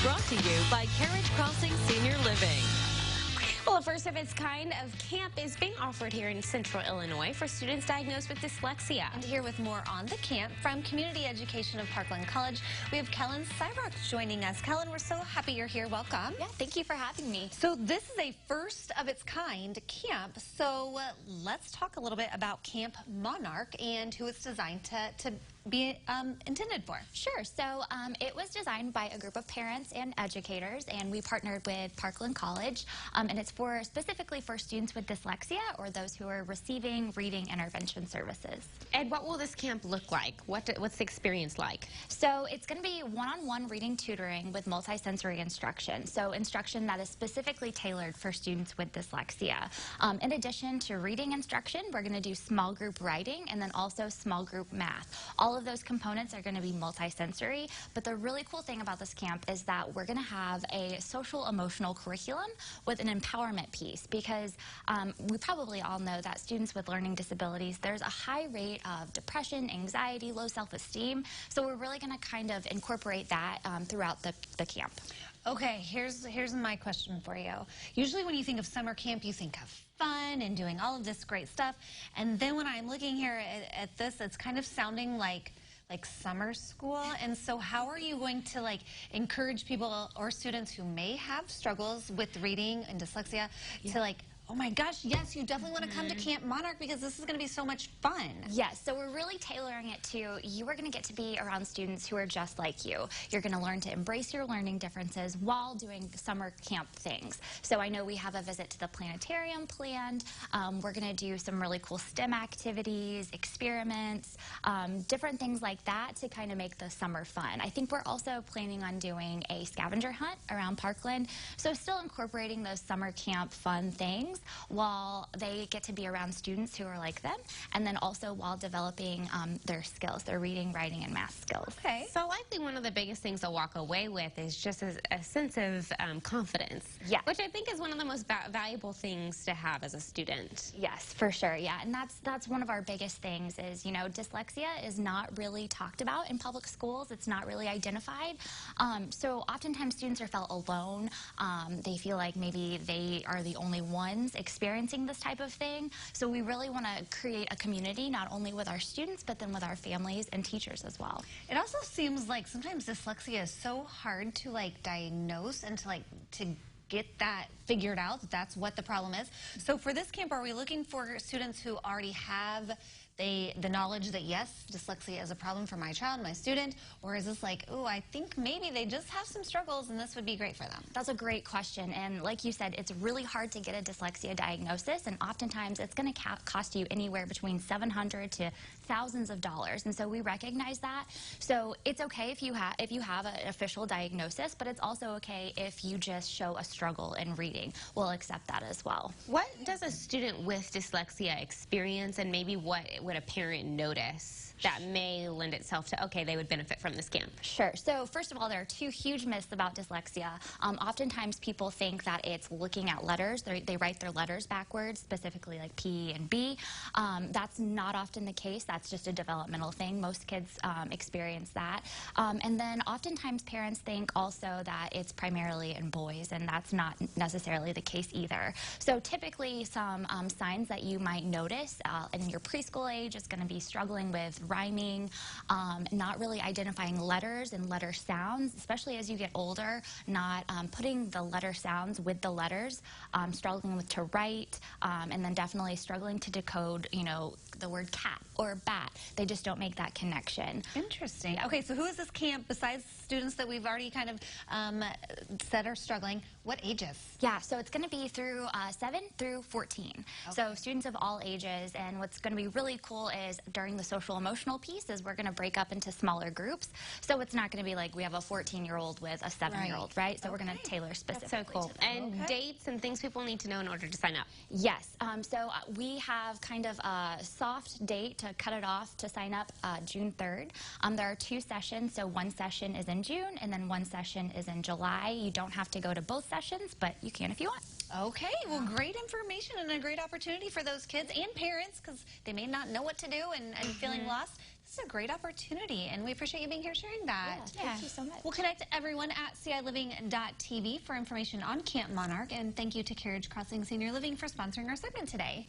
Brought to you by Carriage Crossing Senior Living. Well, a first of its kind of camp is being offered here in Central Illinois for students diagnosed with dyslexia. And here with more on the camp from Community Education of Parkland College, we have Kellen Cyrock joining us. Kellen, we're so happy you're here. Welcome. Yeah, thank you for having me. So this is a first of its kind camp. So let's talk a little bit about Camp Monarch and who it's designed to be intended for. Sure. So it was designed by a group of parents and educators, and we partnered with Parkland College, and it's specifically for students with dyslexia or those who are receiving reading intervention services. And what will this camp look like? What's the experience like? So it's going to be one-on-one reading tutoring with multisensory instruction, so instruction that is specifically tailored for students with dyslexia. In addition to reading instruction, we're going to do small group writing and then also small group math. All of those components are going to be multisensory, but the really cool thing about this camp is that we're going to have a social emotional curriculum with an empowerment piece, because we probably all know that students with learning disabilities, there's a high rate of depression, anxiety, low self-esteem, so we're really going to kind of incorporate that throughout the camp. Okay, here's my question for you. Usually when you think of summer camp, you think of fun and doing all of this great stuff, and then when I'm looking here at this, it's kind of sounding like summer school. And so how are you going to encourage people or students who may have struggles with reading and dyslexia to oh my gosh, yes, you definitely want to come to Camp Monarch because this is going to be so much fun. Yes, so we're really tailoring it to, you are going to get to be around students who are just like you. You're going to learn to embrace your learning differences while doing summer camp things. So I know we have a visit to the planetarium planned. We're going to do some really cool STEM activities, experiments, different things like that to kind of make the summer fun. I think we're also planning on doing a scavenger hunt around Parkland, so still incorporating those summer camp fun things while they get to be around students who are like them, and then also while developing their skills, their reading, writing, and math skills. Okay. So likely one of the biggest things they'll walk away with is just a sense of confidence, yeah, which I think is one of the most valuable things to have as a student. Yes, for sure, yeah, and that's one of our biggest things is, you know, dyslexia is not really talked about in public schools. It's not really identified. So oftentimes students are felt alone. They feel like maybe they are the only ones experiencing this type of thing. So we really want to create a community not only with our students but then with our families and teachers as well. It also seems like sometimes dyslexia is so hard to diagnose and to get that figured out, that's what the problem is. So for this camp, are we looking for students who already have the knowledge that yes, dyslexia is a problem for my child, my student, or is this oh, I think maybe they just have some struggles and this would be great for them? That's a great question, and like you said, it's really hard to get a dyslexia diagnosis, and oftentimes it's going to cost you anywhere between $700 to thousands of dollars, and so we recognize that. So it's okay if you have an official diagnosis, but it's also okay if you just show a struggle in reading. We'll accept that as well. What does a student with dyslexia experience, and maybe what would a parent notice that may lend itself to, okay, they would benefit from this camp? Sure. So first of all, there are two huge myths about dyslexia. Oftentimes people think that it's looking at letters. They write their letters backwards, specifically like P and B. That's not often the case. That's just a developmental thing. Most kids experience that. And then oftentimes parents think also that it's primarily in boys, and that's not necessarily the case either. So typically some signs that you might notice in your preschool age is going to be struggling with rhyming, not really identifying letters and letter sounds, especially as you get older, not putting the letter sounds with the letters, struggling to write, and then definitely struggling to decode, you know, the word cat or bat. They just don't make that connection. Interesting. Okay, so who is this camp besides students that we've already kind of said are struggling? What ages? Yeah, so it's going to be through 7 through 14. Okay. So students of all ages, and what's going to be really cool is during the social emotional piece is we're going to break up into smaller groups. So it's not going to be like we have a 14-year-old with a 7-year-old, right? So we're going to tailor specifically. That's so cool. And dates and things people need to know in order to sign up. Yes. So we have kind of a soft date to cut it off to sign up, June 3rd. There are 2 sessions, so one session is in June and then one session is in July. You don't have to go to both sessions, but you can if you want. Okay, well, great information and a great opportunity for those kids and parents because they may not know what to do and feeling lost. This is a great opportunity, and we appreciate you being here sharing that. Yeah, thank you so much. We'll connect everyone at CILiving.tv for information on Camp Monarch, and thank you to Carriage Crossing Senior Living for sponsoring our segment today.